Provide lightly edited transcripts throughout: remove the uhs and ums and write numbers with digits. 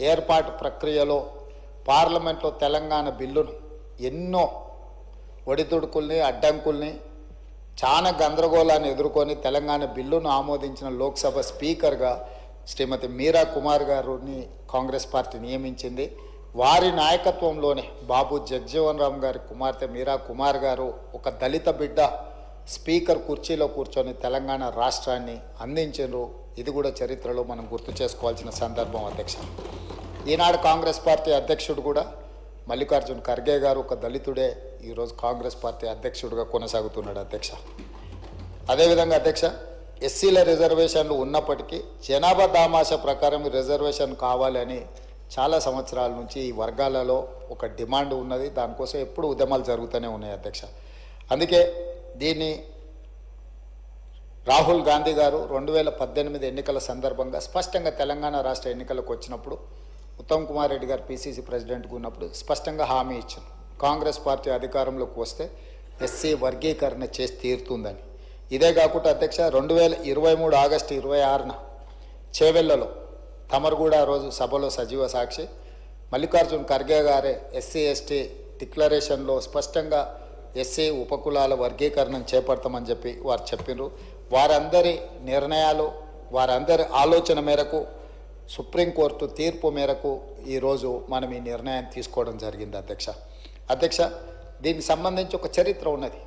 ఏర్పాటు ప్రక్రియలో పార్లమెంట్లో తెలంగాణ బిల్లును ఎన్నో ఒడిదుడుకుల్ని అడ్డంకుల్ని చాలా గందరగోళాన్ని ఎదుర్కొని తెలంగాణ బిల్లును ఆమోదించిన లోక్సభ స్పీకర్గా శ్రీమతి మీరా కుమార్ గారిని కాంగ్రెస్ పార్టీ నియమించింది. వారి నాయకత్వంలోనే బాబు జగజీవన్ రామ్ గారి కుమార్తె మీరా కుమార్ గారు ఒక దళిత బిడ్డ స్పీకర్ కుర్చీలో కూర్చొని తెలంగాణ రాష్ట్రాన్ని అందించారు. ఇది కూడా చరిత్రలో మనం గుర్తు చేసుకోవాల్సిన సందర్భం అధ్యక్ష. ఈనాడు కాంగ్రెస్ పార్టీ అధ్యక్షుడు కూడా మల్లికార్జున్ ఖర్గే గారు ఒక దళితుడే ఈరోజు కాంగ్రెస్ పార్టీ అధ్యక్షుడిగా కొనసాగుతున్నాడు అధ్యక్ష. అదేవిధంగా అధ్యక్ష, ఎస్సీల రిజర్వేషన్లు ఉన్నప్పటికీ జనాభా దామాషా ప్రకారం రిజర్వేషన్ కావాలని చాలా సంవత్సరాల నుంచి ఈ వర్గాలలో ఒక డిమాండ్ ఉన్నది. దానికోసం ఎప్పుడు ఉద్యమాలు జరుగుతూనే ఉన్నాయి అధ్యక్ష. అందుకే దీన్ని రాహుల్ గాంధీ గారు 2018 ఎన్నికల సందర్భంగా స్పష్టంగా తెలంగాణ రాష్ట్ర ఎన్నికలకు వచ్చినప్పుడు ఉత్తమ్ కుమార్ రెడ్డి గారు పిసిసి ప్రెసిడెంట్గా ఉన్నప్పుడు స్పష్టంగా హామీ ఇచ్చారు, కాంగ్రెస్ పార్టీ అధికారంలోకి వస్తే ఎస్సీ వర్గీకరణ చేసి తీరుతుందని. ఇదే కాకుండా అధ్యక్ష 2023 ఆగస్టు 26న చేవెళ్లలో తమరు కూడా ఆ రోజు సభలో సజీవ సాక్షి మల్లికార్జున్ ఖర్గే గారే ఎస్సీ ఎస్టీ డిక్లరేషన్లో స్పష్టంగా ఎస్సీ ఉపకులాల వర్గీకరణను చేపడతామని చెప్పి వారు చెప్పినారు. వారందరి నిర్ణయాలు వారందరి ఆలోచన మేరకు సుప్రీంకోర్టు తీర్పు మేరకు ఈరోజు మనం ఈ నిర్ణయాన్ని తీసుకోవడం జరిగింది అధ్యక్ష. దీనికి సంబంధించి ఒక చరిత్ర ఉన్నది.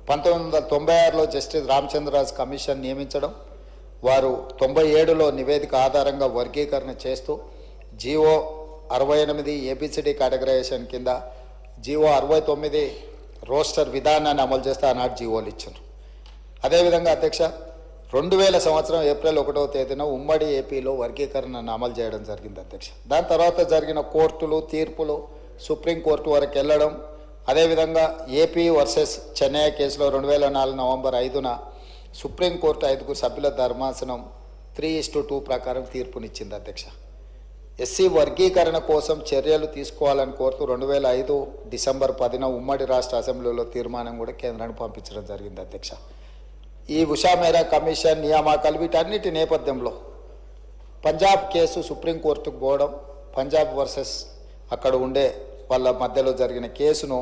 1996లో జస్టిస్ రామచంద్రరాజు కమిషన్ నియమించడం, వారు 97లో నివేదిక ఆధారంగా వర్గీకరణ చేస్తూ జీవో 68 ఏబిసిడి కేటగరైజేషన్ కింద జీవో 69 రోస్టర్ విధానాన్ని అమలు చేస్తే ఆనాడు జీవోలు ఇచ్చారు. అదేవిధంగా అధ్యక్ష 2000 సంవత్సరం ఏప్రిల్ 1వ తేదీన ఉమ్మడి ఏపీలో వర్గీకరణను అమలు చేయడం జరిగింది అధ్యక్ష. దాని తర్వాత జరిగిన కోర్టులు తీర్పులు సుప్రీంకోర్టు వరకు వెళ్ళడం, అదేవిధంగా ఏపీ వర్సెస్ చెన్నై కేసులో 2004 నవంబర్ 5న సుప్రీంకోర్టు 5 సభ్యుల ధర్మాసనం 3:2 ప్రకారం తీర్పునిచ్చింది అధ్యక్ష. ఎస్సీ వర్గీకరణ కోసం చర్యలు తీసుకోవాలని కోరుతూ 2005 డిసెంబర్ 10న ఉమ్మడి రాష్ట్ర అసెంబ్లీలో తీర్మానం కూడా కేంద్రానికి పంపించడం జరిగింది అధ్యక్ష. ఈ ఉషా మేరా కమిషన్ నియామకాలు వీటన్నిటి నేపథ్యంలో పంజాబ్ కేసు సుప్రీంకోర్టుకు పోవడం, పంజాబ్ వర్సెస్ అక్కడ ఉండే వాళ్ళ మధ్యలో జరిగిన కేసును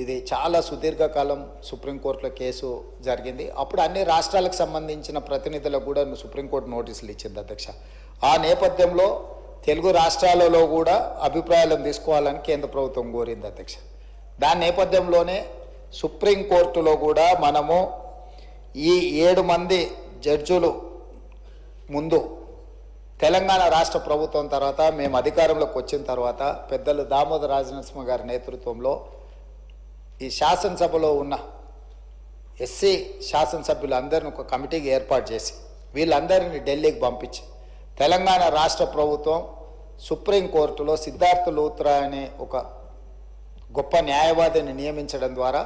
ఇది చాలా సుదీర్ఘకాలం సుప్రీంకోర్టులో కేసు జరిగింది. అప్పుడు అన్ని రాష్ట్రాలకు సంబంధించిన ప్రతినిధులకు కూడా సుప్రీంకోర్టు నోటీసులు ఇచ్చింది అధ్యక్ష. ఆ నేపథ్యంలో తెలుగు రాష్ట్రాలలో కూడా అభిప్రాయాలను తీసుకోవాలని కేంద్ర ప్రభుత్వం కోరింది అధ్యక్ష. దాని నేపథ్యంలోనే సుప్రీంకోర్టులో కూడా మనము ఈ 7 మంది జడ్జులు ముందు తెలంగాణ రాష్ట్ర ప్రభుత్వం తర్వాత మేము అధికారంలోకి వచ్చిన తర్వాత పెద్దలు దామోదర రాజనరసింహ గారి నేతృత్వంలో ఈ శాసనసభలో ఉన్న ఎస్సీ శాసనసభ్యులందరినీ ఒక కమిటీకి ఏర్పాటు చేసి వీళ్ళందరినీ ఢిల్లీకి పంపించి తెలంగాణ రాష్ట్ర ప్రభుత్వం సుప్రీంకోర్టులో సిద్ధార్థ లూత్రా అనే ఒక గొప్ప న్యాయవాదిని నియమించడం ద్వారా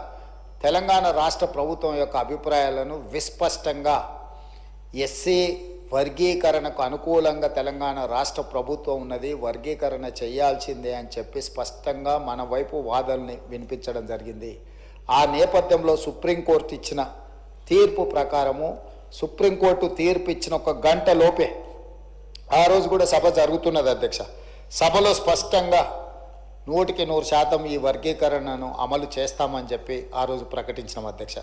తెలంగాణ రాష్ట్ర ప్రభుత్వం యొక్క అభిప్రాయాలను విస్పష్టంగా ఎస్సీ వర్గీకరణకు అనుకూలంగా తెలంగాణ రాష్ట్ర ప్రభుత్వం ఉన్నది, వర్గీకరణ చేయాల్సిందే అని చెప్పి స్పష్టంగా మన వైపు వాదనని వినిపించడం జరిగింది. ఆ నేపథ్యంలో సుప్రీంకోర్టు ఇచ్చిన తీర్పు ప్రకారము సుప్రీంకోర్టు తీర్పు ఇచ్చిన 1 గంట లోపే ఆ రోజు కూడా సభ జరుగుతున్నది అధ్యక్ష. సభలో స్పష్టంగా 100% ఈ వర్గీకరణను అమలు చేస్తామని చెప్పి ఆ రోజు ప్రకటించినాం అధ్యక్ష.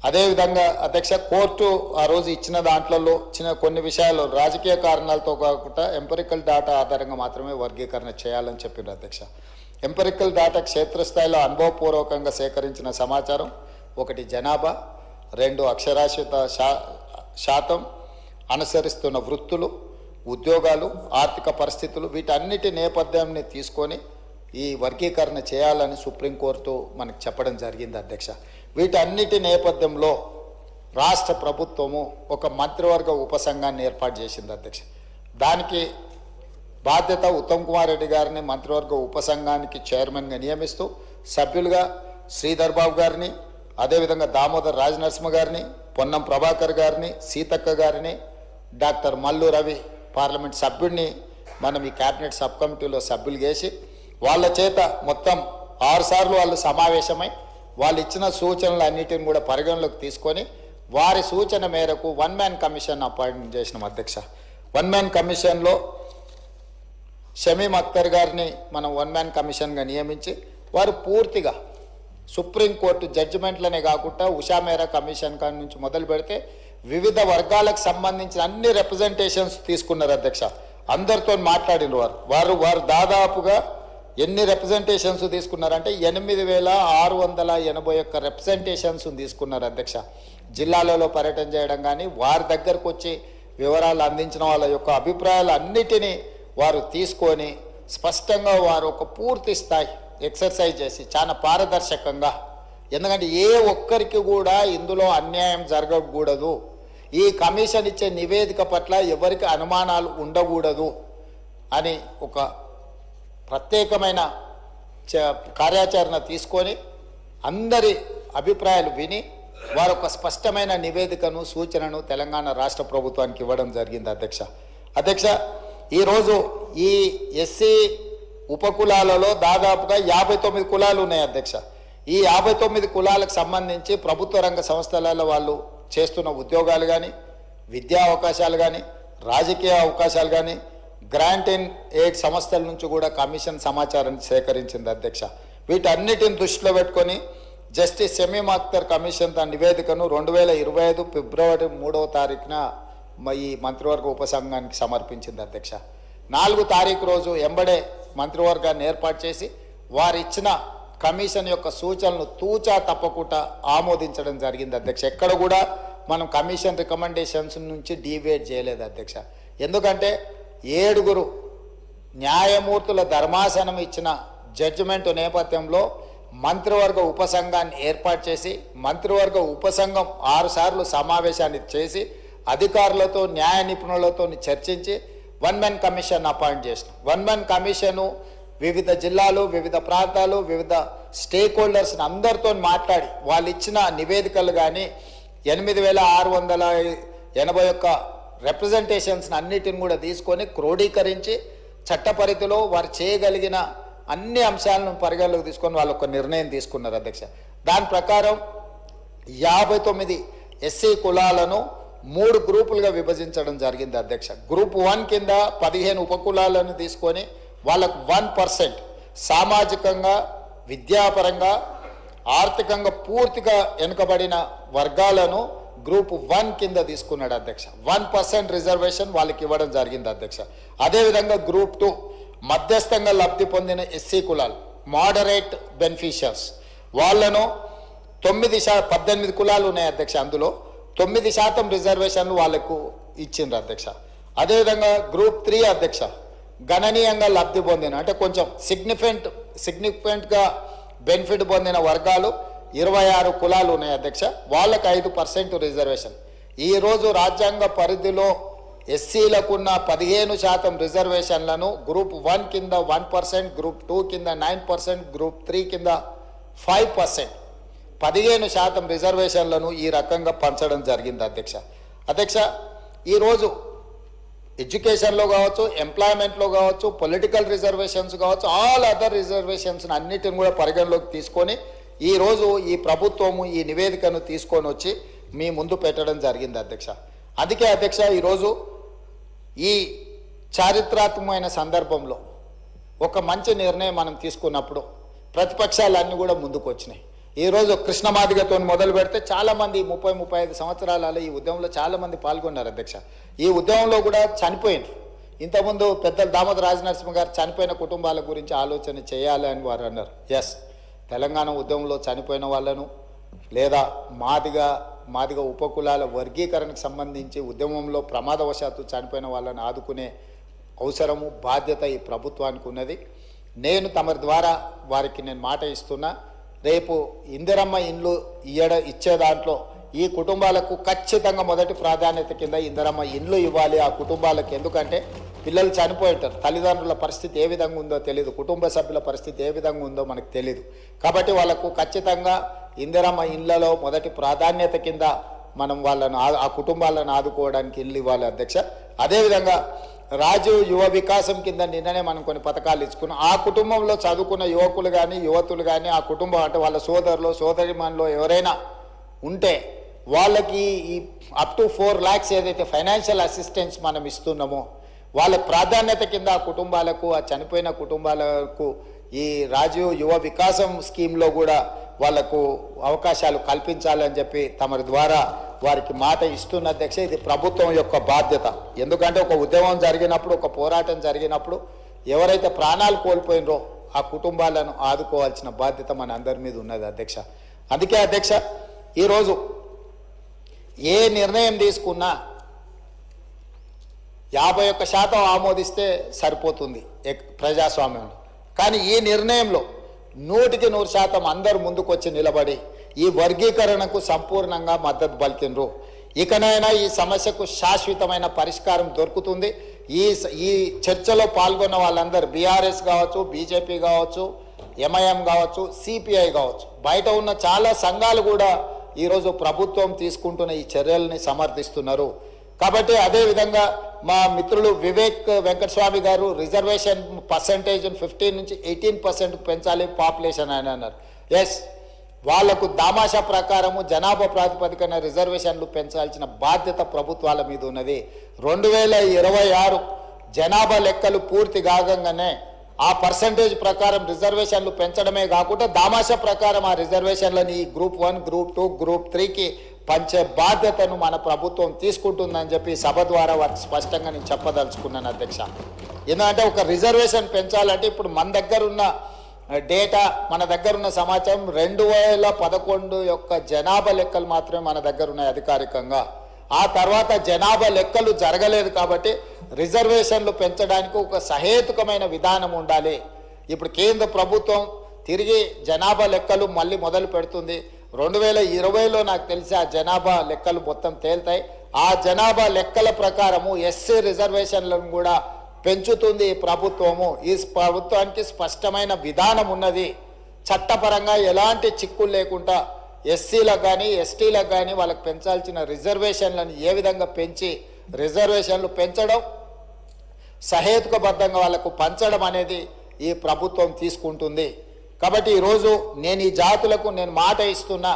అదేవిధంగా అధ్యక్ష కోర్టు ఆ రోజు ఇచ్చిన దాంట్లో కొన్ని విషయాలు రాజకీయ కారణాలతో కాకుండా ఎంపెరికల్ డాటా ఆధారంగా మాత్రమే వర్గీకరణ చేయాలని చెప్పింది అధ్యక్ష. ఎంపెరికల్ డాటా క్షేత్రస్థాయిలో అనుభవపూర్వకంగా సేకరించిన సమాచారం 1 జనాభా, 2 అక్షరాస్యత శాతం, అనుసరిస్తున్న వృత్తులు, ఉద్యోగాలు, ఆర్థిక పరిస్థితులు వీటన్నిటి నేపథ్యాన్ని తీసుకొని ఈ వర్గీకరణ చేయాలని సుప్రీంకోర్టు మనకు చెప్పడం జరిగింది అధ్యక్ష. వీటన్నిటి నేపథ్యంలో రాష్ట్ర ప్రభుత్వము ఒక మంత్రివర్గ ఉపసంఘాన్ని ఏర్పాటు చేసింది అధ్యక్ష. దానికి బాధ్యత ఉత్తమ్ కుమార్ రెడ్డి గారిని మంత్రివర్గ ఉపసంఘానికి చైర్మన్గా నియమిస్తూ సభ్యులుగా శ్రీధర్ బాబు గారిని, అదేవిధంగా దామోదర్ రాజనరసింహ గారిని, పొన్నం ప్రభాకర్ గారిని, సీతక్క గారిని, డాక్టర్ మల్లు రవి పార్లమెంట్ సభ్యుడిని మనం ఈ క్యాబినెట్ సబ్ కమిటీలో సభ్యులు చేసి వాళ్ళ చేత మొత్తం 6 సార్లు వాళ్ళు సమావేశమై వాళ్ళు ఇచ్చిన సూచనలు అన్నిటిని కూడా పరిగణలోకి తీసుకొని వారి సూచన మేరకు 1 మ్యాన్ కమిషన్ అపాయింట్ చేసినాం అధ్యక్ష. 1 మ్యాన్ కమిషన్లో షమీం అఖ్తర్ గారిని మనం వన్ మ్యాన్ కమిషన్గా నియమించి వారు పూర్తిగా సుప్రీంకోర్టు జడ్జిమెంట్లనే కాకుండా ఉషా మేరా కమిషన్ కాడి నుంచి మొదలు పెడితే వివిధ వర్గాలకు సంబంధించిన అన్ని రిప్రజెంటేషన్స్ తీసుకున్నారు అధ్యక్ష. అందరితో మాట్లాడిన వారు దాదాపుగా ఎన్ని రిప్రజెంటేషన్స్ తీసుకున్నారంటే 8,681 రిప్రజెంటేషన్స్ తీసుకున్నారు అధ్యక్ష. జిల్లాలలో పర్యటన చేయడం కానీ వారి దగ్గరకు వచ్చి వివరాలు అందించిన వాళ్ళ యొక్క అభిప్రాయాలు అన్నిటినీ వారు తీసుకొని స్పష్టంగా వారు ఒక పూర్తి స్థాయి ఎక్సర్సైజ్ చేసి చాలా పారదర్శకంగా, ఎందుకంటే ఏ ఒక్కరికి కూడా ఇందులో అన్యాయం జరగకూడదు, ఈ కమిషన్ ఇచ్చే నివేదిక పట్ల ఎవరికి అనుమానాలు ఉండకూడదు అని ఒక ప్రత్యేకమైన కార్యాచరణ తీసుకొని అందరి అభిప్రాయాలు విని వారు ఒక స్పష్టమైన నివేదికను సూచనను తెలంగాణ రాష్ట్ర ప్రభుత్వానికి ఇవ్వడం జరిగింది అధ్యక్ష. ఈరోజు ఈ ఎస్సీ ఉపకులాలలో దాదాపుగా 59 కులాలు ఉన్నాయి అధ్యక్ష. ఈ 59 కులాలకు సంబంధించి ప్రభుత్వ రంగ సంస్థలలో వాళ్ళు చేస్తున్న ఉద్యోగాలు కానీ, విద్యా అవకాశాలు కానీ, రాజకీయ అవకాశాలు కానీ, గ్రాంట్ అండ్ ఎయిడ్ సంస్థల నుంచి కూడా కమిషన్ సమాచారాన్ని సేకరించింది అధ్యక్ష. వీటన్నిటిని దృష్టిలో పెట్టుకొని జస్టిస్ షమీం అఖ్తర్ కమిషన్ తన నివేదికను 2025 ఫిబ్రవరి 3వ తారీఖున ఈ మంత్రివర్గ ఉపసంఘానికి సమర్పించింది అధ్యక్ష. 4 తారీఖు రోజు ఎంబడే మంత్రివర్గాన్ని ఏర్పాటు చేసి వారు ఇచ్చిన కమిషన్ యొక్క సూచనలు తూచా తప్పకుండా ఆమోదించడం జరిగింది అధ్యక్ష. ఎక్కడ కూడా మనం కమిషన్ రికమెండేషన్స్ నుంచి డీవియేట్ చేయలేదు అధ్యక్ష. ఎందుకంటే 7 న్యాయమూర్తుల ధర్మాసనం ఇచ్చిన జడ్జిమెంట్ నేపథ్యంలో మంత్రివర్గ ఉపసంఘాన్ని ఏర్పాటు చేసి మంత్రివర్గ ఉపసంఘం 6 సార్లు సమావేశాన్ని చేసి అధికారులతో న్యాయ నిపుణులతో చర్చించి వన్ మ్యాన్ కమిషన్ అపాయింట్ చేసిన వన్ మ్యాన్ కమిషను వివిధ జిల్లాలు, వివిధ ప్రాంతాలు, వివిధ స్టేక్ హోల్డర్స్ని అందరితో మాట్లాడి వాళ్ళు ఇచ్చిన నివేదికలు కానీ 8,681 రిప్రజెంటేషన్స్ని అన్నిటిని కూడా తీసుకొని క్రోడీకరించి చట్టపరిధిలో వారు చేయగలిగిన అన్ని అంశాలను పరిగణలోకి తీసుకొని వాళ్ళు ఒక నిర్ణయం తీసుకున్నారు అధ్యక్ష. దాని ప్రకారం 59 ఎస్సీ కులాలను 3 గ్రూపులుగా విభజించడం జరిగింది అధ్యక్ష. గ్రూప్ 1 కింద 15 ఉపకులాలను తీసుకొని వాళ్ళకు 1% సామాజికంగా, విద్యాపరంగా, ఆర్థికంగా పూర్తిగా వెనుకబడిన వర్గాలను గ్రూప్ 1 కింద తీసుకున్నాడు అధ్యక్ష. 1% రిజర్వేషన్ వాళ్ళకి ఇవ్వడం జరిగింది అధ్యక్ష. అదేవిధంగా గ్రూప్ 2 మధ్యస్థంగా లబ్ధి పొందిన ఎస్సీ కులాలు, మోడరేట్ బెనిఫిషియర్స్, వాళ్ళను 18 కులాలు ఉన్నాయి అధ్యక్ష. అందులో 9% రిజర్వేషన్లు వాళ్లకు ఇచ్చిండ్రు అధ్యక్ష. అదేవిధంగా గ్రూప్ 3 అధ్యక్ష గణనీయంగా లబ్ధి పొందిన, అంటే కొంచెం సిగ్నిఫికెంట్గా బెనిఫిట్ పొందిన వర్గాలు 26 కులాలు ఉన్నాయి అధ్యక్ష. వాళ్ళకు 5% రిజర్వేషన్. ఈరోజు రాజ్యాంగ పరిధిలో ఎస్సీలకున్న 15% రిజర్వేషన్లను గ్రూప్ 1 కింద 1%, గ్రూప్ 2 కింద 9%, గ్రూప్ 3 కింద 5%, 15% రిజర్వేషన్లను ఈ రకంగా పంచడం జరిగింది అధ్యక్ష. ఈరోజు ఎడ్యుకేషన్లో కావచ్చు, ఎంప్లాయ్మెంట్లో కావచ్చు, పొలిటికల్ రిజర్వేషన్స్ కావచ్చు, ఆల్ అదర్ రిజర్వేషన్స్ అన్నిటిని కూడా పరిగణలోకి తీసుకొని ఈరోజు ఈ ప్రభుత్వము ఈ నివేదికను తీసుకొని వచ్చి మీ ముందు పెట్టడం జరిగింది అధ్యక్ష. అందుకే అధ్యక్ష ఈరోజు ఈ చారిత్రాత్మకమైన సందర్భంలో ఒక మంచి నిర్ణయం మనం తీసుకున్నప్పుడు ప్రతిపక్షాలన్నీ కూడా ముందుకు వచ్చినాయి. ఈరోజు కృష్ణమాదిగతో మొదలు పెడితే చాలామంది 30-35 సంవత్సరాలలో ఈ ఉద్యమంలో చాలామంది పాల్గొన్నారు అధ్యక్ష. ఈ ఉద్యమంలో కూడా చనిపోయినారు. ఇంతకుముందు పెద్దలు దామోదర రాజనరసింహ గారు చనిపోయిన కుటుంబాల గురించి ఆలోచన చేయాలి అని వారు అన్నారు. ఎస్, తెలంగాణ ఉద్యమంలో చనిపోయిన వాళ్ళను లేదా మాదిగ ఉపకులాల వర్గీకరణకు సంబంధించి ఉద్యమంలో ప్రమాదవశాత్తు చనిపోయిన వాళ్ళని ఆదుకునే అవసరము, బాధ్యత ఈ ప్రభుత్వానికి ఉన్నది. నేను తమరి ద్వారా వారికి నేను మాట ఇస్తున్నా, రేపు ఇందిరమ్మ ఇండ్లు ఇచ్చే దాంట్లో ఈ కుటుంబాలకు ఖచ్చితంగా మొదటి ప్రాధాన్యత కింద ఇందిరమ్మ ఇండ్లు ఇవ్వాలి ఆ కుటుంబాలకు. ఎందుకంటే పిల్లలు చనిపోయింటారు, తల్లిదండ్రుల పరిస్థితి ఏ విధంగా ఉందో తెలియదు, కుటుంబ సభ్యుల పరిస్థితి ఏ విధంగా ఉందో మనకు తెలియదు. కాబట్టి వాళ్ళకు ఖచ్చితంగా ఇందిరమ్మ ఇండ్లలో మొదటి ప్రాధాన్యత కింద మనం వాళ్ళను ఆ కుటుంబాలను ఆదుకోవడానికి ఇల్లు ఇవ్వాలి అధ్యక్ష. అదేవిధంగా రాజీవ్ యువ వికాసం కింద నిన్ననే మనం కొన్ని పథకాలు ఇచ్చుకున్నాం. ఆ కుటుంబంలో చదువుకున్న యువకులు కానీ యువతులు కానీ ఆ కుటుంబం అంటే వాళ్ళ సోదరులు సోదరిమణులు ఎవరైనా ఉంటే వాళ్ళకి ఈ అప్ టు 4 lakhs ఏదైతే ఫైనాన్షియల్ అసిస్టెన్స్ మనం ఇస్తున్నామో వాళ్ళ ప్రాధాన్యత కింద ఆ కుటుంబాలకు, ఆ చనిపోయిన కుటుంబాలకు ఈ రాజీవ్ యువ వికాసం స్కీమ్లో కూడా వాళ్లకు అవకాశాలు కల్పించాలని చెప్పి తమరి ద్వారా వారికి మాట ఇస్తున్న అధ్యక్ష. ఇది ప్రభుత్వం యొక్క బాధ్యత. ఎందుకంటే ఒక ఉద్యమం జరిగినప్పుడు, ఒక పోరాటం జరిగినప్పుడు ఎవరైతే ప్రాణాలు కోల్పోయినరో ఆ కుటుంబాలను ఆదుకోవాల్సిన బాధ్యత మన అందరి మీద ఉన్నది అధ్యక్ష. అందుకే అధ్యక్ష, ఈరోజు ఏ నిర్ణయం తీసుకున్నా 51% ఆమోదిస్తే సరిపోతుంది ప్రజాస్వామ్యంలో. కానీ ఈ నిర్ణయంలో 100% అందరూ ముందుకొచ్చి నిలబడి ఈ వర్గీకరణకు సంపూర్ణంగా మద్దతు పలికినరు. ఇకనైనా ఈ సమస్యకు శాశ్వతమైన పరిష్కారం దొరుకుతుంది. ఈ చర్చలో పాల్గొన్న వాళ్ళందరూ బీఆర్ఎస్ కావచ్చు, బీజేపీ కావచ్చు, ఎంఐఎం కావచ్చు, సిపిఐ కావచ్చు, బయట ఉన్న చాలా సంఘాలు కూడా ఈరోజు ప్రభుత్వం తీసుకుంటున్న ఈ చర్యల్ని సమర్థిస్తున్నారు. కాబట్టి అదేవిధంగా మా మిత్రులు వివేక్ వెంకటస్వామి గారు రిజర్వేషన్ పర్సంటేజ్ 15 నుంచి 18% పెంచాలి పాపులేషన్ అని అన్నారు. ఎస్, వాళ్లకు దామాషా ప్రకారము జనాభా ప్రాతిపదికన రిజర్వేషన్లు పెంచాల్సిన బాధ్యత ప్రభుత్వాల మీద ఉన్నది. 2026 జనాభా లెక్కలు పూర్తి కాగానే ఆ పర్సంటేజ్ ప్రకారం రిజర్వేషన్లు పెంచడమే కాకుండా దామాషా ప్రకారం ఆ రిజర్వేషన్లని గ్రూప్ 1, గ్రూప్ 2, గ్రూప్ 3కి పంచే బాధ్యతను మన ప్రభుత్వం తీసుకుంటుందని చెప్పి సభ ద్వారా వారికి స్పష్టంగా నేను చెప్పదలుచుకున్నాను అధ్యక్ష. ఎందుకంటే ఒక రిజర్వేషన్ పెంచాలంటే ఇప్పుడు మన దగ్గర ఉన్న డేటా, మన దగ్గర ఉన్న సమాచారం 2011 యొక్క జనాభా లెక్కలు మాత్రమే మన దగ్గర ఉన్నాయి అధికారికంగా. ఆ తర్వాత జనాభా లెక్కలు జరగలేదు కాబట్టి రిజర్వేషన్లు పెంచడానికి ఒక సహేతుకమైన విధానం ఉండాలి. ఇప్పుడు కేంద్ర ప్రభుత్వం తిరిగి జనాభా లెక్కలు మళ్ళీ మొదలు పెడుతుంది. 2020లో నాకు తెలిసి ఆ జనాభా లెక్కలు మొత్తం తేల్తాయి. ఆ జనాభా లెక్కల ప్రకారము ఎస్సీ రిజర్వేషన్లను కూడా పెంచుతుంది ఈ ప్రభుత్వము. ఈ ప్రభుత్వానికి స్పష్టమైన విధానం ఉన్నది. చట్టపరంగా ఎలాంటి చిక్కులు లేకుండా ఎస్సీలకు కానీ ఎస్టీలకు కానీ వాళ్ళకి పెంచాల్సిన రిజర్వేషన్లను ఏ విధంగా పెంచి రిజర్వేషన్లు పెంచడం, సహేతుకబద్ధంగా వాళ్ళకు పంచడం అనేది ఈ ప్రభుత్వం తీసుకుంటుంది. కాబట్టి ఈరోజు నేను ఈ జాతులకు నేను మాట ఇస్తున్నా,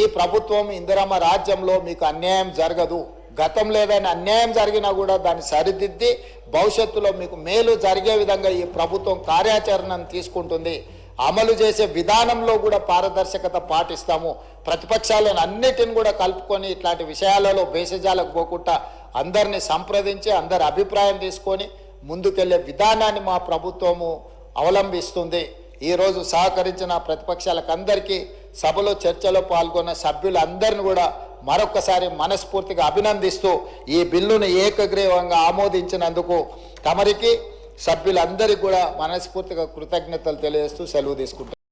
ఈ ప్రభుత్వం ఇందిరమ్మ రాజ్యంలో మీకు అన్యాయం జరగదు. గతంలో ఏదైనా అన్యాయం జరిగినా కూడా దాన్ని సరిదిద్ది భవిష్యత్తులో మీకు మేలు జరిగే విధంగా ఈ ప్రభుత్వం కార్యాచరణను తీసుకుంటుంది. అమలు చేసే విధానంలో కూడా పారదర్శకత పాటిస్తాము. ప్రతిపక్షాలను అన్నిటిని కూడా కలుపుకొని ఇట్లాంటి విషయాలలో భేషజాలకు పోకుండా అందరినీ సంప్రదించి అందరి అభిప్రాయం తీసుకొని ముందుకెళ్లే విధానాన్ని మా ప్రభుత్వము అవలంబిస్తుంది. ఈరోజు సహకరించిన ప్రతిపక్షాలకు అందరికీ, సభలో చర్చలో పాల్గొన్న సభ్యులందరిని కూడా మరొకసారి మనస్ఫూర్తిగా అభినందిస్తూ ఈ బిల్లును ఏకగ్రీవంగా ఆమోదించినందుకు తమరికి సభ్యులందరికీ కూడా మనస్ఫూర్తిగా కృతజ్ఞతలు తెలియజేస్తూ సెలవు తీసుకుంటారు.